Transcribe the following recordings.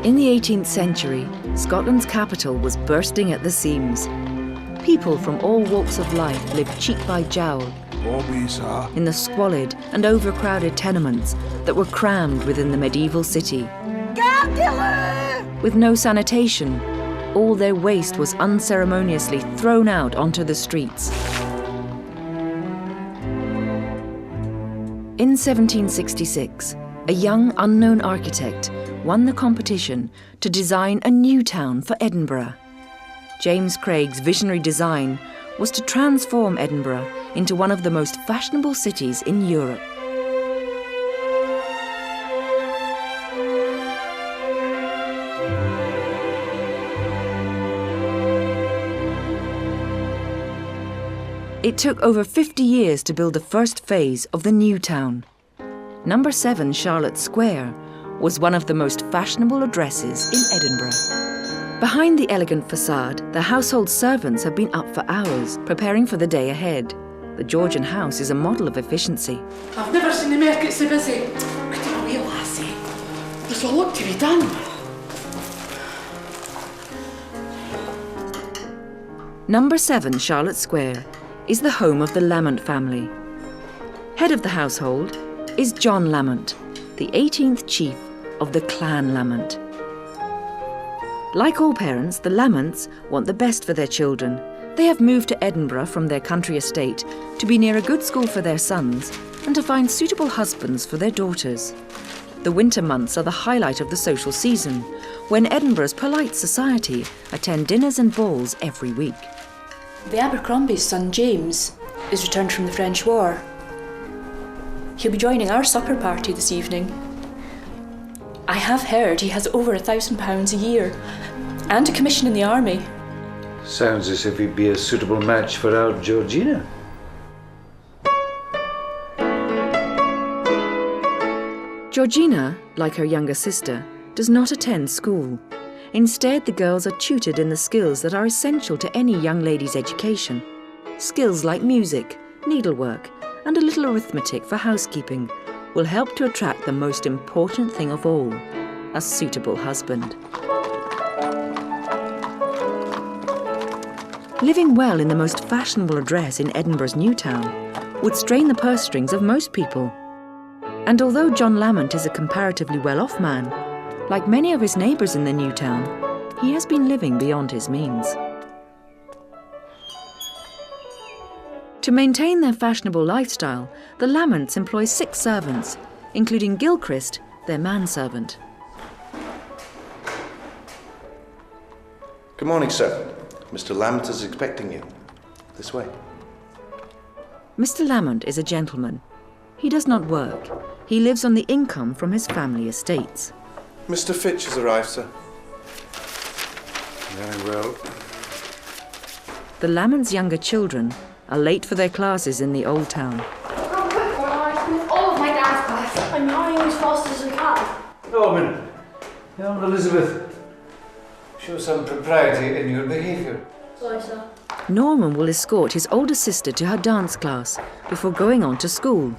In the 18th century, Scotland's capital was bursting at the seams. People from all walks of life lived cheek by jowl in the squalid and overcrowded tenements that were crammed within the medieval city. With no sanitation, all their waste was unceremoniously thrown out onto the streets. In 1766, a young unknown architect won the competition to design a new town for Edinburgh. James Craig's visionary design was to transform Edinburgh into one of the most fashionable cities in Europe. It took over 50 years to build the first phase of the new town. Number 7 Charlotte Square was one of the most fashionable addresses in Edinburgh. Behind the elegant facade, the household servants have been up for hours, preparing for the day ahead. The Georgian house is a model of efficiency. I've never seen the market so busy. Look at me, lassie. There's a lot to be done. Number 7 Charlotte Square is the home of the Lamont family. Head of the household is John Lamont, the 18th chief of the Clan Lamont. Like all parents, the Lamonts want the best for their children. They have moved to Edinburgh from their country estate to be near a good school for their sons and to find suitable husbands for their daughters. The winter months are the highlight of the social season, when Edinburgh's polite society attend dinners and balls every week. The Abercrombies' son James is returned from the French War. He'll be joining our supper party this evening. I have heard he has over £1,000 a year and a commission in the army. Sounds as if he'd be a suitable match for our Georgina. Georgina, like her younger sister, does not attend school. Instead, the girls are tutored in the skills that are essential to any young lady's education. Skills like music, needlework, and a little arithmetic for housekeeping will help to attract the most important thing of all, a suitable husband. Living well in the most fashionable address in Edinburgh's new town would strain the purse strings of most people. And although John Lamont is a comparatively well-off man, like many of his neighbours in the new town, he has been living beyond his means. To maintain their fashionable lifestyle, the Lamonts employ 6 servants, including Gilchrist, their manservant. Good morning, sir. Mr. Lamont is expecting you. This way. Mr. Lamont is a gentleman. He does not work. He lives on the income from his family estates. Mr. Fitch has arrived, sir. Very well. The Lamont's younger children are late for their classes in the Old Town. All of my dance class. I'm running as fast as I can. Norman, young Elizabeth, show some propriety in your behaviour. Sorry, sir. Norman will escort his older sister to her dance class before going on to school.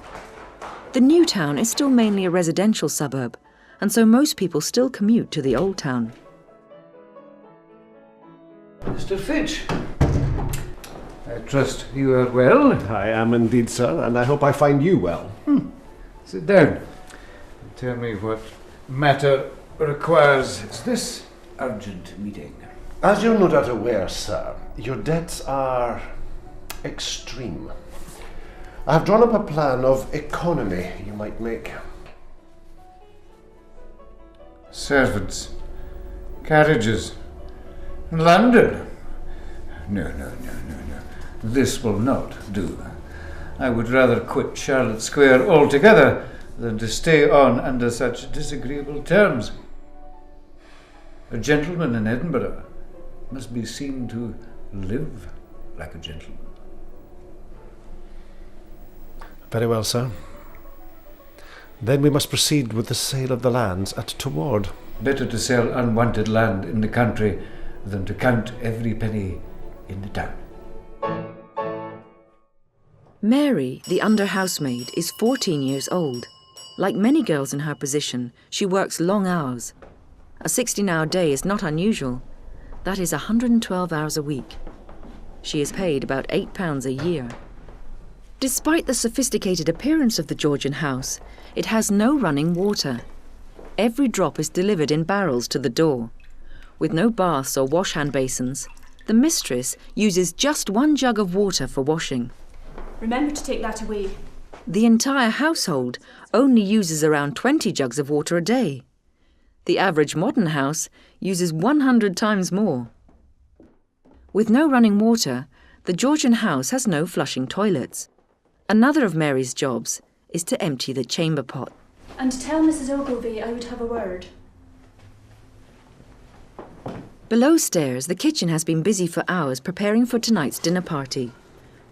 The new town is still mainly a residential suburb, and so most people still commute to the Old Town. Mr. Fitch, I trust you are well. I am indeed, sir, and I hope I find you well. Sit down. Tell me what matter requires this urgent meeting. As you're no doubt aware, sir, your debts are extreme. I have drawn up a plan of economy you might make. Servants, carriages, London. No. This will not do. I would rather quit Charlotte Square altogether than to stay on under such disagreeable terms. A gentleman in Edinburgh must be seen to live like a gentleman. Very well, sir. Then we must proceed with the sale of the lands at Toward. Better to sell unwanted land in the country than to count every penny in the town. Mary, the under-housemaid, is 14 years old. Like many girls in her position, she works long hours. A 16-hour day is not unusual. That is 112 hours a week. She is paid about £8 a year. Despite the sophisticated appearance of the Georgian house, it has no running water. Every drop is delivered in barrels to the door. With no baths or wash-hand basins, the mistress uses just 1 jug of water for washing. Remember to take that away. The entire household only uses around 20 jugs of water a day. The average modern house uses 100 times more. With no running water, the Georgian house has no flushing toilets. Another of Mary's jobs is to empty the chamber pot. And to tell Mrs. Ogilvy I would have a word. Below stairs, the kitchen has been busy for hours preparing for tonight's dinner party.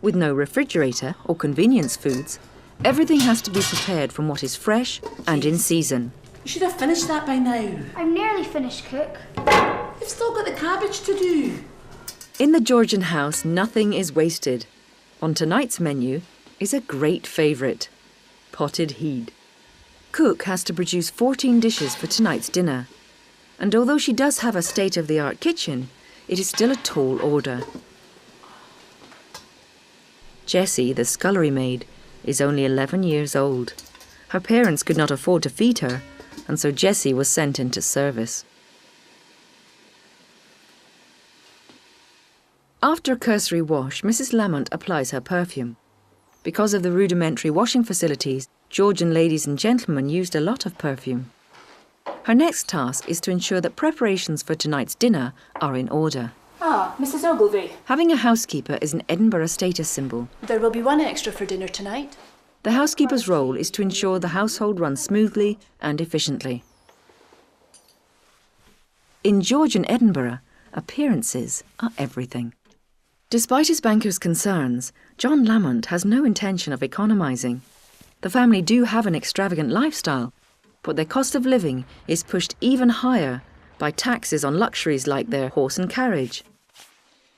With no refrigerator or convenience foods, everything has to be prepared from what is fresh and in season. You should have finished that by now. I'm nearly finished, cook. You've still got the cabbage to do. In the Georgian house, nothing is wasted. On tonight's menu is a great favourite, potted heed. Cook has to produce 14 dishes for tonight's dinner. And although she does have a state-of-the-art kitchen, it is still a tall order. Jessie, the scullery maid, is only 11 years old. Her parents could not afford to feed her, and so Jessie was sent into service. After a cursory wash, Mrs. Lamont applies her perfume. Because of the rudimentary washing facilities, Georgian ladies and gentlemen used a lot of perfume. Her next task is to ensure that preparations for tonight's dinner are in order. Ah, Mrs. Ogilvy. Having a housekeeper is an Edinburgh status symbol. There will be 1 extra for dinner tonight. The housekeeper's role is to ensure the household runs smoothly and efficiently. In Georgian Edinburgh, appearances are everything. Despite his banker's concerns, John Lamont has no intention of economising. The family do have an extravagant lifestyle, but their cost of living is pushed even higher by taxes on luxuries like their horse and carriage.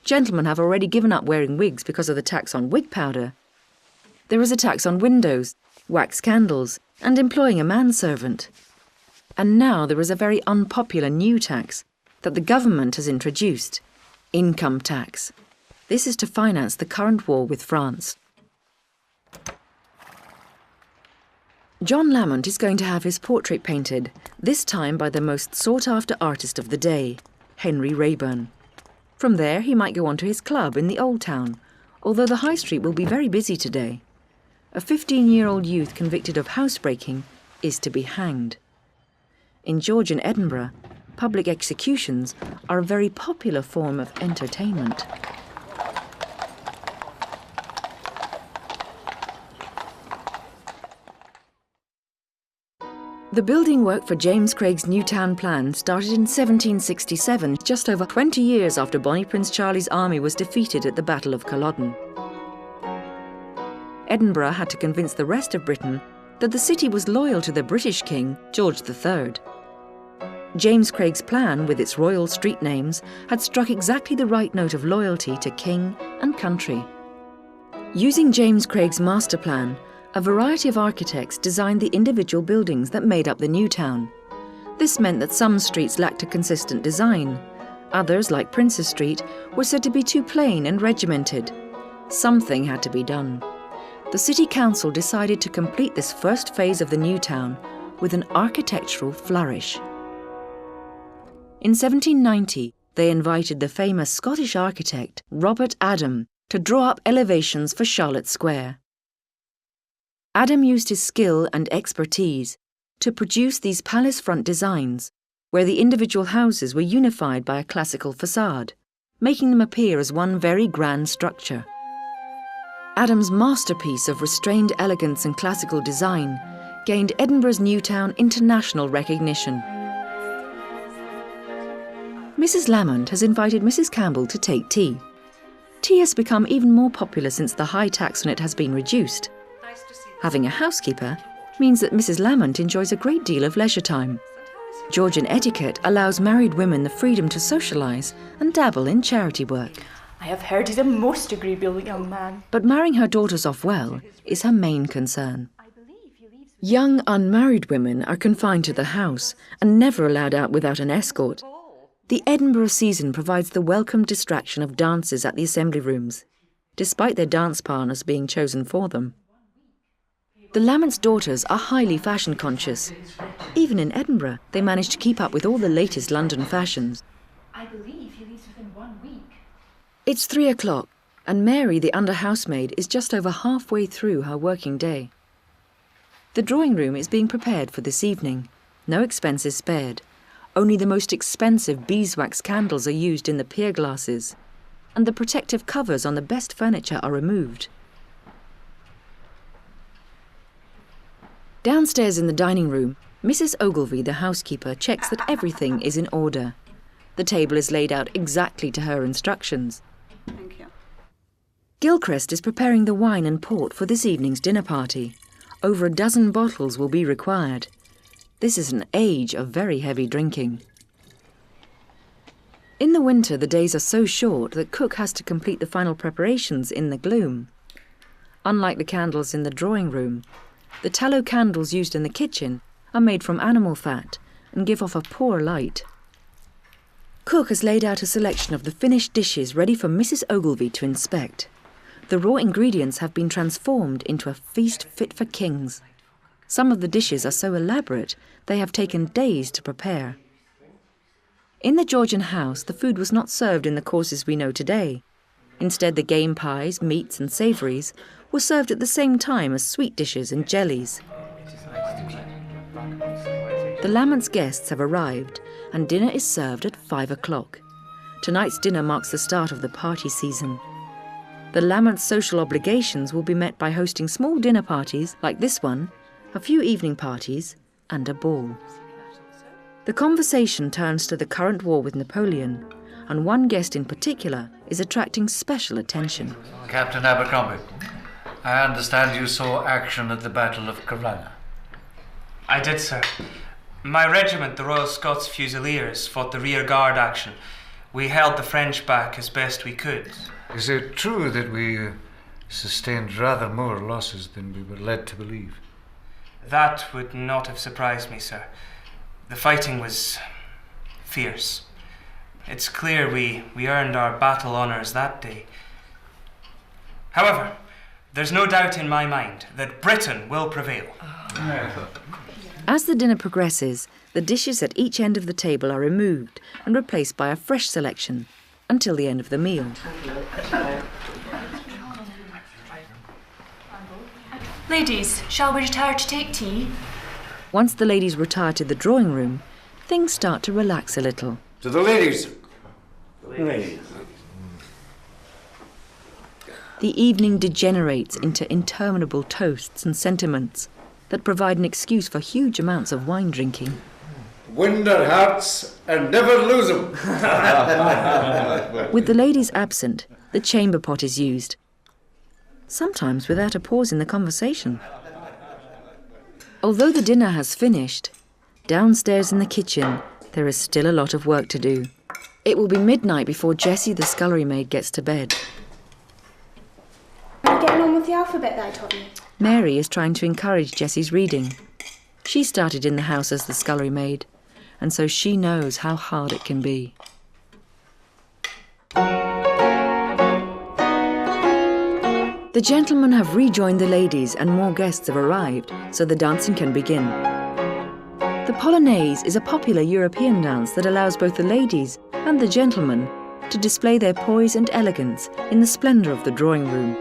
Gentlemen have already given up wearing wigs because of the tax on wig powder. There is a tax on windows, wax candles, and employing a manservant. And now there is a very unpopular new tax that the government has introduced: income tax. This is to finance the current war with France. John Lamont is going to have his portrait painted, this time by the most sought-after artist of the day, Henry Raeburn. From there, he might go on to his club in the Old Town, although the High Street will be very busy today. A 15-year-old youth convicted of housebreaking is to be hanged. In Georgian Edinburgh, public executions are a very popular form of entertainment. The building work for James Craig's Newtown plan started in 1767, just over 20 years after Bonnie Prince Charlie's army was defeated at the Battle of Culloden. Edinburgh had to convince the rest of Britain that the city was loyal to the British king, George III. James Craig's plan, with its royal street names, had struck exactly the right note of loyalty to king and country. Using James Craig's master plan, a variety of architects designed the individual buildings that made up the new town. This meant that some streets lacked a consistent design. Others, like Princes Street, were said to be too plain and regimented. Something had to be done. The City Council decided to complete this first phase of the new town with an architectural flourish. In 1790, they invited the famous Scottish architect Robert Adam to draw up elevations for Charlotte Square. Adam used his skill and expertise to produce these palace front designs, where the individual houses were unified by a classical facade, making them appear as one very grand structure. Adam's masterpiece of restrained elegance and classical design gained Edinburgh's new town international recognition. Mrs. Lamont has invited Mrs. Campbell to take tea. Tea has become even more popular since the high tax on it has been reduced. Having a housekeeper means that Mrs. Lamont enjoys a great deal of leisure time. Georgian etiquette allows married women the freedom to socialise and dabble in charity work. I have heard he's a most agreeable young man. But marrying her daughters off well is her main concern. Young unmarried women are confined to the house and never allowed out without an escort. The Edinburgh season provides the welcome distraction of dances at the assembly rooms, despite their dance partners being chosen for them. The Lammonts' daughters are highly fashion conscious. Even in Edinburgh, they manage to keep up with all the latest London fashions. I believe he leaves within 1 week. It's 3 o'clock, and Mary, the under-housemaid, is just over halfway through her working day. The drawing room is being prepared for this evening. No expenses spared. Only the most expensive beeswax candles are used in the pier glasses, and the protective covers on the best furniture are removed. Downstairs in the dining room, Mrs. Ogilvy, the housekeeper, checks that everything is in order. The table is laid out exactly to her instructions. Thank you. Gilchrist is preparing the wine and port for this evening's dinner party. Over a dozen bottles will be required. This is an age of very heavy drinking. In the winter, the days are so short that cook has to complete the final preparations in the gloom. Unlike the candles in the drawing room, the tallow candles used in the kitchen are made from animal fat and give off a poor light. Cook has laid out a selection of the finished dishes ready for Mrs. Ogilvy to inspect. The raw ingredients have been transformed into a feast fit for kings. Some of the dishes are so elaborate they have taken days to prepare. In the Georgian house, the food was not served in the courses we know today. Instead, the game pies, meats and savouries were served at the same time as sweet dishes and jellies. The Lammonts' guests have arrived and dinner is served at 5 o'clock. Tonight's dinner marks the start of the party season. The Lammonts' social obligations will be met by hosting small dinner parties like this one, a few evening parties and a ball. The conversation turns to the current war with Napoleon, and one guest in particular is attracting special attention. Captain Abercrombie, I understand you saw action at the Battle of Corunna. I did, sir. My regiment, the Royal Scots Fusiliers, fought the rear guard action. We held the French back as best we could. Is it true that we sustained rather more losses than we were led to believe? That would not have surprised me, sir. The fighting was fierce. It's clear we earned our battle honours that day. However, there's no doubt in my mind that Britain will prevail. As the dinner progresses, the dishes at each end of the table are removed and replaced by a fresh selection until the end of the meal. Ladies, shall we retire to take tea? Once the ladies retire to the drawing room, things start to relax a little. To the ladies. The evening degenerates into interminable toasts and sentiments that provide an excuse for huge amounts of wine drinking. Win their hearts and never lose them. With the ladies absent, the chamber pot is used, sometimes without a pause in the conversation. Although the dinner has finished, downstairs in the kitchen there is still a lot of work to do. It will be midnight before Jessie, the scullery maid, gets to bed. Are you getting on with the alphabet that I taught you? Mary is trying to encourage Jessie's reading. She started in the house as the scullery maid, and so she knows how hard it can be. The gentlemen have rejoined the ladies and more guests have arrived, so the dancing can begin. The Polonaise is a popular European dance that allows both the ladies and the gentlemen to display their poise and elegance in the splendour of the drawing room.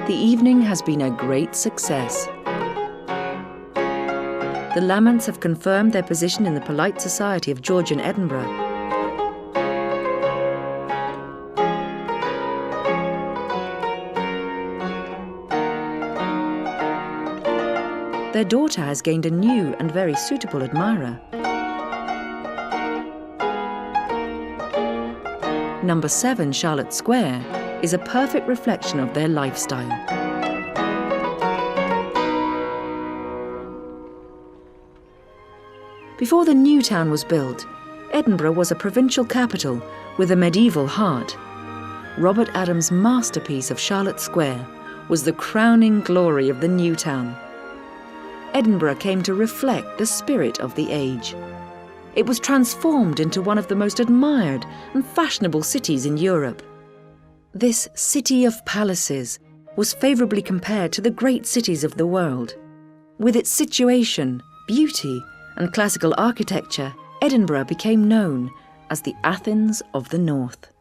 The evening has been a great success. The Lammonts have confirmed their position in the polite society of Georgian Edinburgh. Their daughter has gained a new and very suitable admirer. Number 7 Charlotte Square is a perfect reflection of their lifestyle. Before the new town was built, Edinburgh was a provincial capital with a medieval heart. Robert Adams' masterpiece of Charlotte Square was the crowning glory of the new town. Edinburgh came to reflect the spirit of the age. It was transformed into one of the most admired and fashionable cities in Europe. This city of palaces was favourably compared to the great cities of the world. With its situation, beauty, and classical architecture, Edinburgh became known as the Athens of the North.